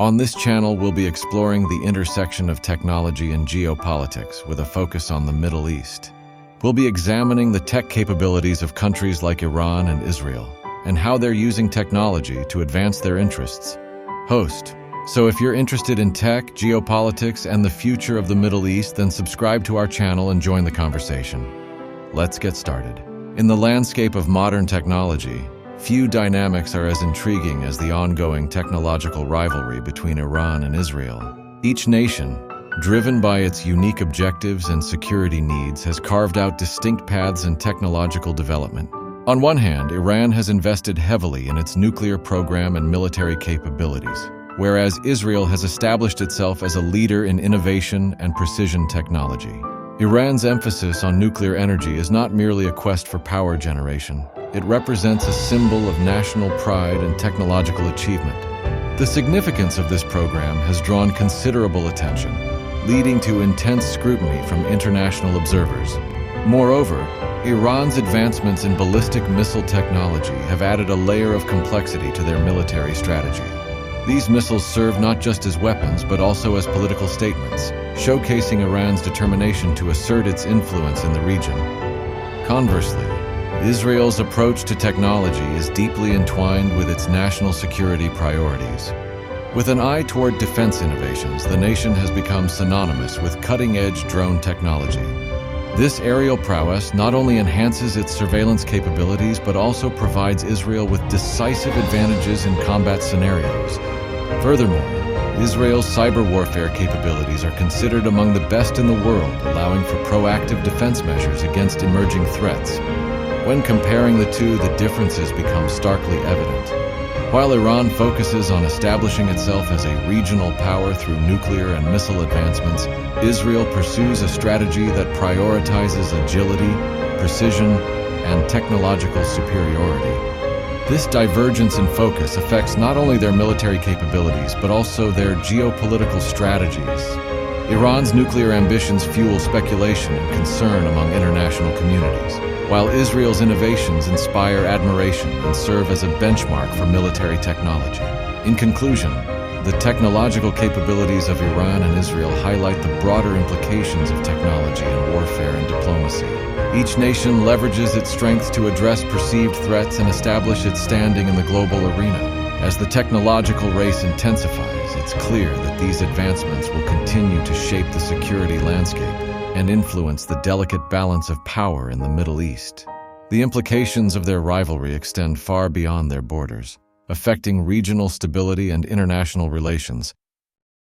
On this channel, we'll be exploring the intersection of technology and geopolitics with a focus on the Middle East. We'll be examining the tech capabilities of countries like Iran and Israel, and how they're using technology to advance their interests. Host. So if you're interested in tech, geopolitics, and the future of the Middle East, then subscribe to our channel and join the conversation. Let's get started. In the landscape of modern technology, few dynamics are as intriguing as the ongoing technological rivalry between Iran and Israel. Each nation, driven by its unique objectives and security needs, has carved out distinct paths in technological development. On one hand, Iran has invested heavily in its nuclear program and military capabilities, whereas Israel has established itself as a leader in innovation and precision technology. Iran's emphasis on nuclear energy is not merely a quest for power generation. It represents a symbol of national pride and technological achievement. The significance of this program has drawn considerable attention, leading to intense scrutiny from international observers. Moreover, Iran's advancements in ballistic missile technology have added a layer of complexity to their military strategy. These missiles serve not just as weapons, but also as political statements, showcasing Iran's determination to assert its influence in the region. Conversely, Israel's approach to technology is deeply entwined with its national security priorities. With an eye toward defense innovations, the nation has become synonymous with cutting-edge drone technology. This aerial prowess not only enhances its surveillance capabilities, but also provides Israel with decisive advantages in combat scenarios. Furthermore, Israel's cyber warfare capabilities are considered among the best in the world, allowing for proactive defense measures against emerging threats. When comparing the two, the differences become starkly evident. While Iran focuses on establishing itself as a regional power through nuclear and missile advancements, Israel pursues a strategy that prioritizes agility, precision, and technological superiority. This divergence in focus affects not only their military capabilities, but also their geopolitical strategies. Iran's nuclear ambitions fuel speculation and concern among international communities, while Israel's innovations inspire admiration and serve as a benchmark for military technology. In conclusion, the technological capabilities of Iran and Israel highlight the broader implications of technology in warfare and diplomacy. Each nation leverages its strength to address perceived threats and establish its standing in the global arena. As the technological race intensifies, it's clear that these advancements will continue to shape the security landscape and influence the delicate balance of power in the Middle East. The implications of their rivalry extend far beyond their borders, affecting regional stability and international relations.